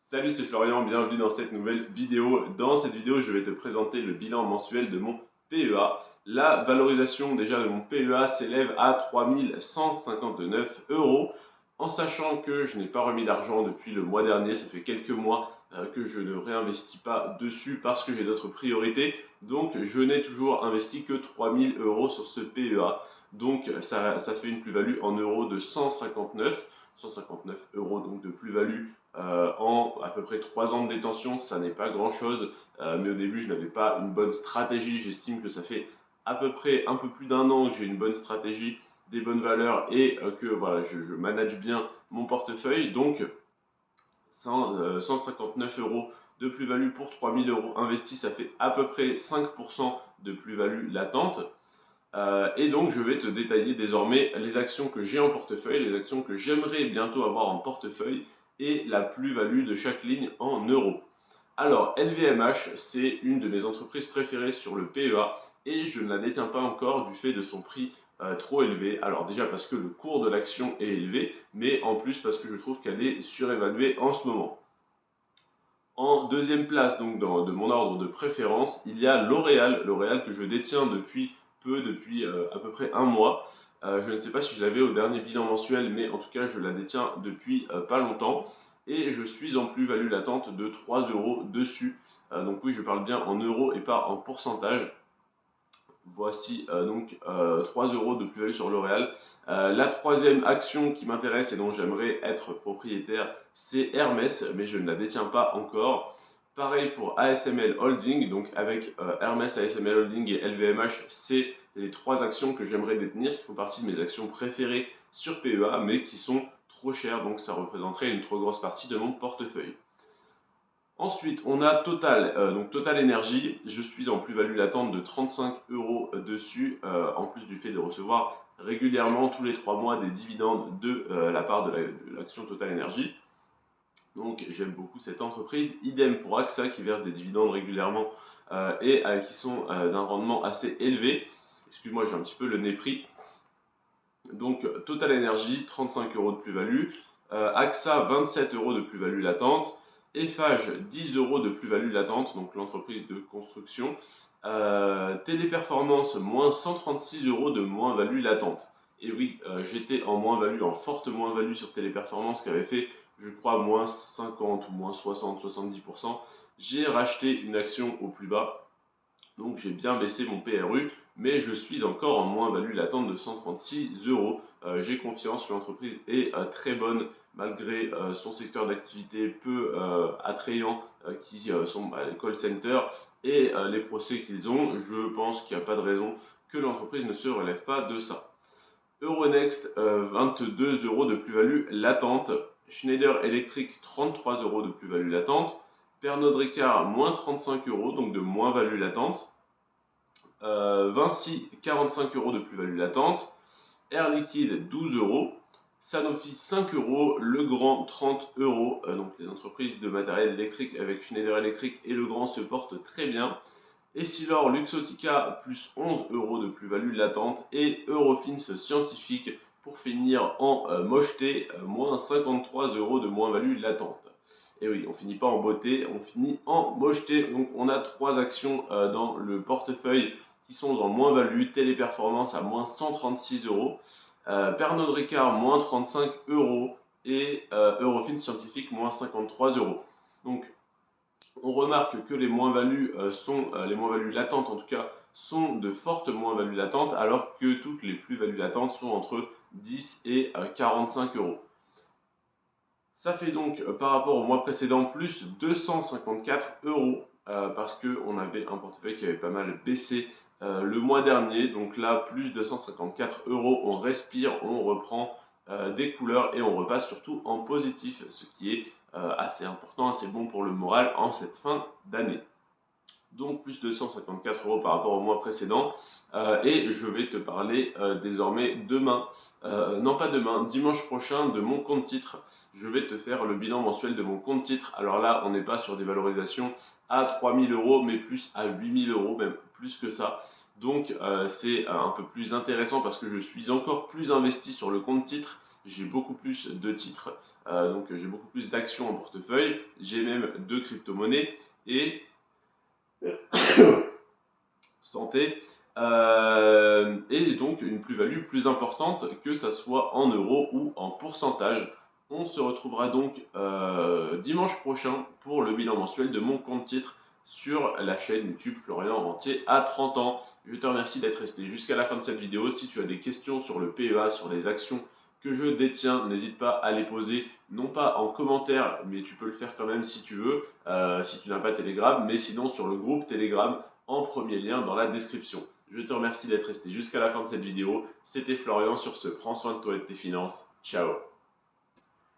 Salut, c'est Florian, bienvenue dans cette nouvelle vidéo. Dans cette vidéo, je vais te présenter le bilan mensuel de mon PEA. La valorisation déjà de mon PEA s'élève à 3159 euros, en sachant que je n'ai pas remis d'argent depuis le mois dernier. Ça fait quelques mois que je ne réinvestis pas dessus parce que j'ai d'autres priorités. Donc, je n'ai toujours investi que 3000 euros sur ce PEA. Donc, ça fait une plus-value en euros de 159 euros donc de plus-value en à peu près 3 ans de détention. Ça n'est pas grand chose, mais au début je n'avais pas une bonne stratégie. J'estime que ça fait à peu près un peu plus d'un an que j'ai une bonne stratégie, des bonnes valeurs et que voilà, je manage bien mon portefeuille. Donc 159 euros de plus-value pour 3000 euros investis, ça fait à peu près 5% de plus-value latente. Et donc je vais te détailler désormais les actions que j'ai en portefeuille, les actions que j'aimerais bientôt avoir en portefeuille et la plus-value de chaque ligne en euros. Alors LVMH, c'est une de mes entreprises préférées sur le PEA et je ne la détiens pas encore du fait de son prix trop élevé. Alors déjà parce que le cours de l'action est élevé, mais en plus parce que je trouve qu'elle est surévaluée en ce moment. En deuxième place, donc de mon ordre de préférence, il y a L'Oréal. L'Oréal que je détiens depuis à peu près un mois. Je ne sais pas si je l'avais au dernier bilan mensuel, mais en tout cas, je la détiens depuis pas longtemps. Et je suis en plus-value latente de 3 euros dessus. Donc oui, je parle bien en euros et pas en pourcentage. Voici donc 3 euros de plus-value sur L'Oréal. La troisième action qui m'intéresse et dont j'aimerais être propriétaire, c'est Hermès, mais je ne la détiens pas encore. Pareil pour ASML Holding, donc avec Hermès, ASML Holding et LVMH, c'est les trois actions que j'aimerais détenir, qui font partie de mes actions préférées sur PEA, mais qui sont trop chères, donc ça représenterait une trop grosse partie de mon portefeuille. Ensuite, on a Total, donc Total Energy. Je suis en plus-value latente de 35 euros dessus, en plus du fait de recevoir régulièrement tous les 3 mois des dividendes de la part de l'action Total Energy. Donc j'aime beaucoup cette entreprise. Idem pour AXA qui verse des dividendes régulièrement et qui sont d'un rendement assez élevé. Excuse-moi, j'ai un petit peu le nez pris. Donc Total Energy, 35 euros de plus-value. AXA, 27 euros de plus-value latente. Eiffage, 10 euros de plus-value latente, donc l'entreprise de construction. Téléperformance, moins 136 euros de moins-value latente. Et oui, j'étais en moins-value, en forte moins-value sur Téléperformance qui avait fait, je crois, moins 50 ou moins 60, 70%. J'ai racheté une action au plus bas. Donc j'ai bien baissé mon PRU, mais je suis encore en moins-value latente de 136 euros. J'ai confiance, l'entreprise est très bonne malgré son secteur d'activité peu attrayant qui sont les call centers et les procès qu'ils ont. Je pense qu'il n'y a pas de raison que l'entreprise ne se relève pas de ça. Euronext, 22 euros de plus-value latente. Schneider Electric, 33 euros de plus-value latente. Pernod Ricard, moins 35 euros, donc de moins-value latente. Vinci, 45 euros de plus-value latente. Air Liquide, 12 euros. Sanofi, 5 euros. Legrand, 30 euros. Donc les entreprises de matériel électrique avec Schneider Electric et Legrand se portent très bien. Essilor Luxottica, plus 11 euros de plus-value latente. Et Eurofins Scientifique, pour finir en mocheté, moins 53 euros de moins-value latente. Et oui, on finit pas en beauté, on finit en mocheté. Donc on a trois actions dans le portefeuille qui sont en moins-value. Téléperformance à moins 136 euros. Pernod Ricard, moins 35 euros. Et Eurofins Scientifique, moins 53 euros. Donc on remarque que les moins-values les moins-values latentes en tout cas, sont de fortes moins-values latentes, alors que toutes les plus-values latentes sont entre 10 et 45 euros. Ça fait donc par rapport au mois précédent plus 254 euros parce qu'on avait un portefeuille qui avait pas mal baissé le mois dernier. Donc là, plus 254 euros, on respire, on reprend des couleurs et on repasse surtout en positif, ce qui est assez important, assez bon pour le moral en cette fin d'année. Donc plus 254 euros par rapport au mois précédent. Et je vais te parler désormais demain, non pas demain, dimanche prochain de mon compte titre. Je vais te faire le bilan mensuel de mon compte titre. Alors là, on n'est pas sur des valorisations à 3000 euros, mais plus à 8000 euros, même plus que ça. Donc c'est un peu plus intéressant parce que je suis encore plus investi sur le compte titre. j'ai beaucoup plus de titres, donc j'ai beaucoup plus d'actions en portefeuille, j'ai même 2 crypto-monnaies et santé, et donc une plus-value plus importante que ça soit en euros ou en pourcentage. On se retrouvera donc dimanche prochain pour le bilan mensuel de mon compte titre sur la chaîne YouTube Florian Rentier à 30 ans. Je te remercie d'être resté jusqu'à la fin de cette vidéo. Si tu as des questions sur le PEA, sur les actions que je détiens, n'hésite pas à les poser, non pas en commentaire, mais tu peux le faire quand même si tu veux, si tu n'as pas Telegram, mais sinon sur le groupe Telegram en premier lien dans la description. Je te remercie d'être resté jusqu'à la fin de cette vidéo. C'était Florian sur ce. Prends soin de toi et de tes finances. Ciao.